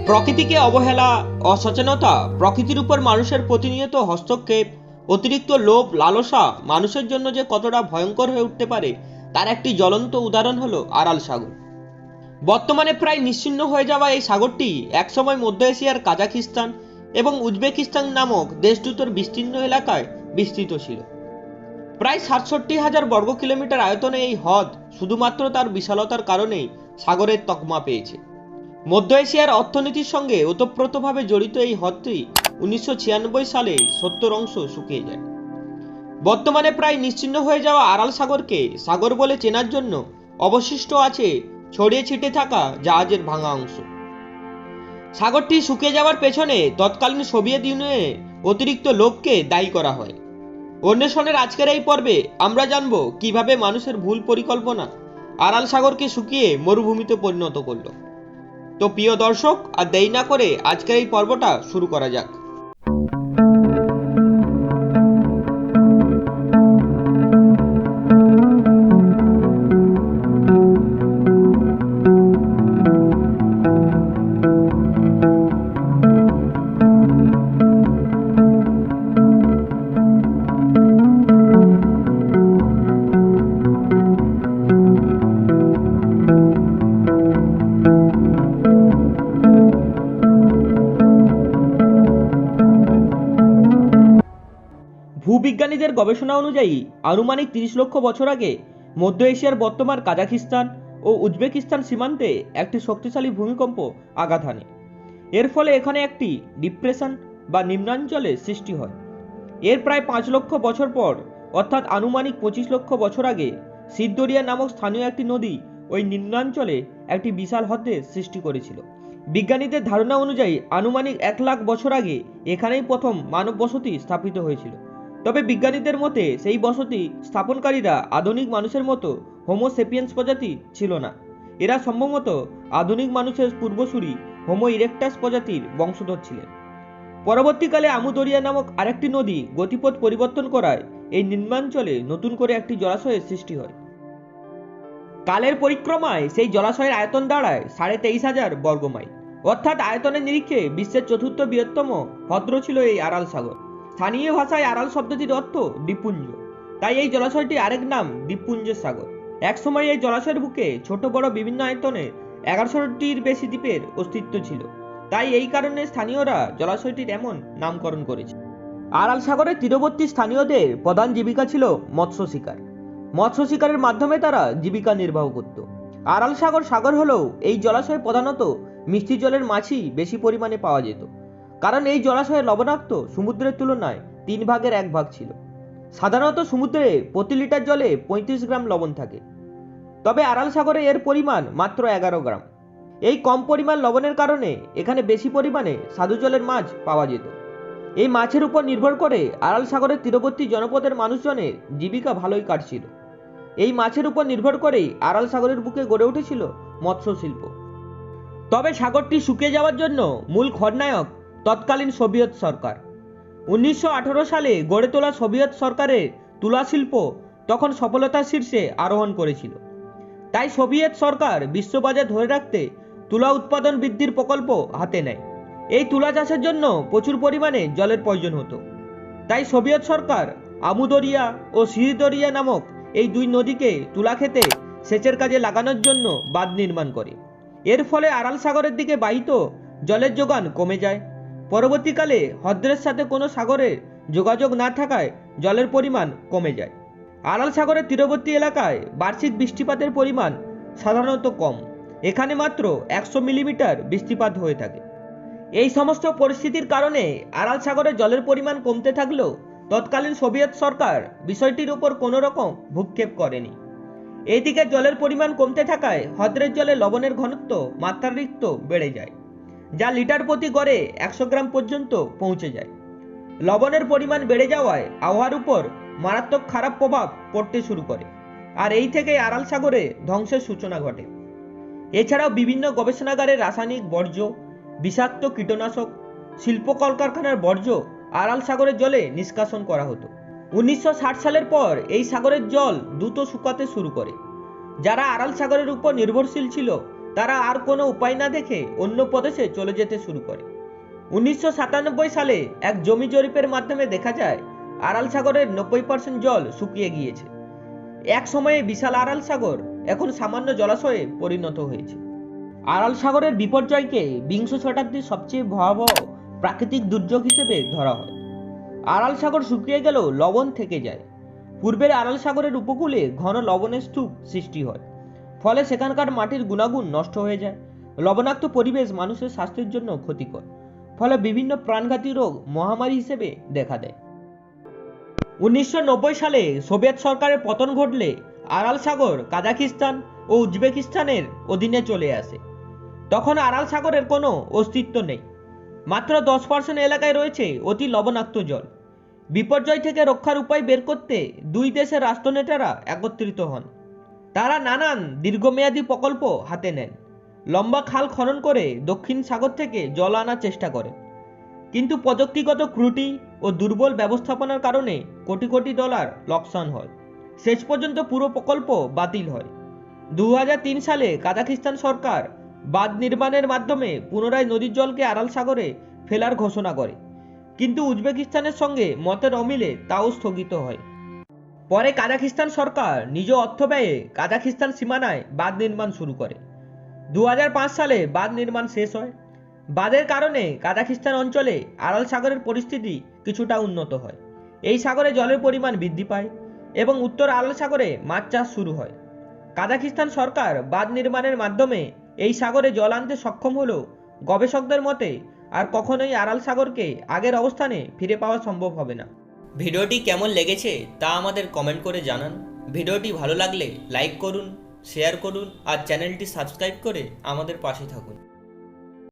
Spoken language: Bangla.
প্রকৃতিকে অবহেলা, অসচেতনতা, প্রকৃতির উপর মানুষের প্রতিনিয়ত হস্তক্ষেপ, অতিরিক্ত লোভ লালসা মানুষের জন্য যে কতটা ভয়ঙ্কর হয়ে উঠতে পারে তার একটি জ্বলন্ত উদাহরণ হলো আরাল সাগর। বর্তমানে প্রায় নিশ্চিহ্ন হয়ে যাওয়া এই সাগরটি একসময় মধ্য এশিয়ার কাজাখিস্তান এবং উজবেকিস্তান নামক দেশ দুটোর বিস্তীর্ণ এলাকায় বিস্তৃত ছিল। প্রায় ৬৭,০০০ বর্গ কিলোমিটার আয়তনে এই হ্রদ শুধুমাত্র তার বিশালতার কারণেই সাগরের তকমা পেয়েছে। মধ্য এশিয়ার অর্থনীতির সঙ্গে ওতপ্রোতভাবে জড়িত এই হ্রদটি ১৯৯৬ সালে ৭০ শুকিয়ে যায়। বর্তমানে প্রায় নিশ্চিহ্ন হয়ে যাওয়া আরাল সাগরকে সাগর বলে চেনার জন্য অবশিষ্ট আছে ছড়িয়ে ছিটিয়ে থাকা জাহাজের ভাঙা অংশ। সাগরটি শুকিয়ে যাওয়ার পেছনে তৎকালীন সোভিয়েত ইউনিয়নের অতিরিক্ত লোভকে দায়ী করা হয়। অন্বেষণের আজকের এই পর্বে আমরা জানব কিভাবে মানুষের ভুল পরিকল্পনা আরাল সাগরকে শুকিয়ে মরুভূমিতে পরিণত করল। তো প্রিয় দর্শক, আর দেরি না করে আজকের এই পর্বটা শুরু করা যাক। ভূবিজ্ঞানীদের গবেষণা অনুযায়ী আনুমানিক ৩০ লক্ষ বছর আগে মধ্য এশিয়ার বর্তমান কাজাখিস্তান ও উজবেকিস্তান সীমান্তে একটি শক্তিশালী ভূমিকম্প আঘাত হানে। এর ফলে এখানে একটি ডিপ্রেশন বা নিম্নাঞ্চলের সৃষ্টি হয়। এর প্রায় ৫ লক্ষ বছর পর অর্থাৎ আনুমানিক ২৫ লক্ষ বছর আগে সিদ্ধরিয়া নামক স্থানীয় একটি নদী ওই নিম্নাঞ্চলে একটি বিশাল হ্রদের সৃষ্টি করেছিল। বিজ্ঞানীদের ধারণা অনুযায়ী আনুমানিক ১ লাখ বছর আগে এখানেই প্রথম মানব বসতি স্থাপিত হয়েছিল। তবে বিজ্ঞানীদের মতে সেই বসতি স্থাপনকারীরা আধুনিক মানুষের মতো হোমো সেপিয়েন্স প্রজাতি ছিল না। এরা সম্ভবত আধুনিক মানুষের পূর্বসূরি হোমো ইরেক্টাস প্রজাতির বংশধর ছিলেন। পরবর্তীকালে আমু দরিয়া নামক আরেকটি নদী গতিপথ পরিবর্তন করায় এই নিম্নাঞ্চলে নতুন করে একটি জলাশয়ের সৃষ্টি হয়। কালের পরিক্রমায় সেই জলাশয়ের আয়তন দাঁড়ায় ২৩,৫০০ বর্গমাইল, অর্থাৎ আয়তনের নিরিখে বিশ্বের চতুর্থ বৃহত্তম হ্রদ ছিল এই আরাল সাগর। স্থানীয় ভাষায় আরাল শব্দটির অর্থ দ্বীপপুঞ্জ, তাই এই জলাশয়টি আরেক নাম দ্বীপপুঞ্জের সাগর। একসময় এই জলাশয়ের বুকে ছোট বড় বিভিন্ন আয়তনে ১১০০টির বেশি দ্বীপের অস্তিত্ব ছিল, তাই এই কারণে স্থানীয়রা জলাশয়টির এমন নামকরণ করেছে। আরাল সাগরের তীরবর্তী স্থানীয়দের প্রধান জীবিকা ছিল মৎস্য শিকার। মৎস্য শিকারের মাধ্যমে তারা জীবিকা নির্বাহ করত। আরাল সাগর হলেও এই জলাশয়ে প্রধানত মিষ্টি জলের মাছই বেশি পরিমাণে পাওয়া যেত, কারণ এই জলাশয়ের লবণাক্ত সমুদ্রের তুলনায় ৩ ভাগের ১ ভাগ ছিল। সাধারণত সমুদ্রে প্রতি লিটার জলে ৩৫ গ্রাম লবণ থাকে, তবে আরাল সাগরে এর পরিমাণ মাত্র ১১ গ্রাম। এই কম পরিমাণ লবণের কারণে এখানে বেশি পরিমাণে স্বাদু জলের মাছ পাওয়া যেত। এই মাছের উপর নির্ভর করে আরাল সাগরের তীরবর্তী জনপদের মানুষজনের জীবিকা ভালোই কাটছিল। এই মাছের উপর নির্ভর করেই আরাল সাগরের বুকে গড়ে উঠেছিল মৎস্য শিল্প। তবে সাগরটি শুকিয়ে যাওয়ার জন্য মূল খলনায়ক তৎকালীন সোভিয়েত সরকার। ১৯১৮ সালে গড়ে তোলা সোভিয়েত সরকারের তুলা শিল্প তখন সফলতার শীর্ষে আরোহণ করেছিল। তাই সোভিয়েত সরকার বিশ্ববাজার ধরে রাখতে তুলা উৎপাদন বৃদ্ধির প্রকল্প হাতে নেয়। এই তুলা চাষের জন্য প্রচুর পরিমাণে জলের প্রয়োজন হতো, তাই সোভিয়েত সরকার আমু দরিয়া ও সিরিদরিয়া নামক এই দুই নদীকে তুলা খেতে সেচের কাজে লাগানোর জন্য বাঁধ নির্মাণ করে। এর ফলে আরাল সাগরের দিকে বাহিত জলের যোগান কমে যায়। পরবর্তীকালে হ্রদের সাথে কোনো সাগরের যোগাযোগ না থাকায় জলের পরিমাণ কমে যায়। আরাল সাগরের তীরবর্তী এলাকায় বার্ষিক বৃষ্টিপাতের পরিমাণ সাধারণত কম, এখানে মাত্র ১০০ মিলিমিটার বৃষ্টিপাত হয়ে থাকে। এই সমস্ত পরিস্থিতির কারণে আরাল সাগরের জলের পরিমাণ কমতে থাকলেও তৎকালীন সোভিয়েত সরকার বিষয়টির উপর কোনো রকম ভ্রুক্ষেপ করেনি। এইদিকে জলের পরিমাণ কমতে থাকায় হ্রদের জলে লবণের ঘনত্ব মাত্রাতিরিক্ত বেড়ে যায়, যা লিটার প্রতি গড়ে ১০০ গ্রাম পর্যন্ত পৌঁছে যায়। লবণের পরিমাণ বেড়ে যাওয়ায় আবহাওয়ার উপর মারাত্মক খারাপ প্রভাব পড়তে শুরু করে, আর এই থেকে আরাল সাগরে ধ্বংসের সূচনা ঘটে। এছাড়াও বিভিন্ন গবেষণাগারের রাসায়নিক বর্জ্য, বিষাক্ত কীটনাশক, শিল্প কলকারখানার বর্জ্য আরাল সাগরের জলে নিষ্কাশন করা হতো। ১৯৬০ সালের পর এই সাগরের জল দ্রুত শুকাতে শুরু করে। যারা আরাল সাগরের উপর নির্ভরশীল ছিল তারা আর কোনো উপায় না দেখে অন্য প্রদেশে চলে যেতে শুরু করে। 1997 সালে এক জমি জরিপের মাধ্যমে দেখা যায় আরাল সাগরের 90% জল শুকিয়ে গিয়েছে। এক সময়ে বিশাল আরাল সাগর এখন সামান্য জলাশয়ে পরিণত হয়েছে। আরাল সাগরের বিপর্যয়কে বিংশ শতাব্দীর সবচেয়ে ভয়াবহ প্রাকৃতিক দুর্যোগ হিসেবে ধরা হয়। আরাল সাগর শুকিয়ে গেলেও লবণ থেকে যায়। পূর্বের আরাল সাগরের উপকূলে ঘন লবণের স্তূপ সৃষ্টি হয়, ফলে সেখানকার মাটির গুণাগুণ নষ্ট হয়ে যায়। লবণাক্ত পরিবেশ মানুষের স্বাস্থ্যের জন্য ক্ষতিকর, ফলে বিভিন্ন প্রাণঘাতী রোগ মহামারী হিসেবে দেখা দেয়। 1990 সালে সোভিয়েত সরকারের পতন ঘটলে আরাল সাগর কাজাখিস্তান ও উজবেকিস্তানের অধীনে চলে আসে। তখন আরাল সাগরের কোনো অস্তিত্ব নেই। মাত্র 10% এলাকায় রয়েছে অতি লবণাক্ত জল। বিপর্যয় থেকে রক্ষার উপায় বের করতে দুই দেশের রাষ্ট্রনেতারা একত্রিত হন। তারা নানান দীর্ঘমেয়াদী প্রকল্প হাতে নেন। লম্বা খাল খনন করে দক্ষিণ সাগর থেকে জল আনার চেষ্টা করেন, কিন্তু প্রযুক্তিগত ত্রুটি ও দুর্বল ব্যবস্থাপনার কারণে কোটি কোটি ডলার লোকসান হয়। শেষ পর্যন্ত পুরো প্রকল্প বাতিল হয়। 2003 সালে কাজাখিস্তান সরকার বাঁধ নির্মাণের মাধ্যমে পুনরায় নদীর জলকে আরাল সাগরে ফেলার ঘোষণা করে, কিন্তু উজবেকিস্তানের সঙ্গে মতের অমিলে তাও স্থগিত হয়। পরে কাজাখিস্তান সরকার নিজ অর্থ ব্যয়ে কাজাখিস্তান সীমানায় বাঁধ নির্মাণ শুরু করে। 2005 সালে বাঁধ নির্মাণ শেষ হয়। বাঁধের কারণে কাজাখিস্তান অঞ্চলে আরাল সাগরের পরিস্থিতি কিছুটা উন্নত হয়। এই সাগরে জলের পরিমাণ বৃদ্ধি পায় এবং উত্তর আরাল সাগরে মাছ চাষ শুরু হয়। কাজাখিস্তান সরকার বাঁধ নির্মাণের মাধ্যমে এই সাগরে জল আনতে সক্ষম হলেও গবেষকদের মতে আর কখনোই আরাল সাগরকে আগের অবস্থানে ফিরে পাওয়া সম্ভব হবে না। ভিডিওটি কেমন লেগেছে তা আমাদের কমেন্ট করে জানান। ভিডিওটি ভালো লাগলে লাইক করুন, শেয়ার করুন আর চ্যানেলটি সাবস্ক্রাইব করে আমাদের পাশে থাকুন।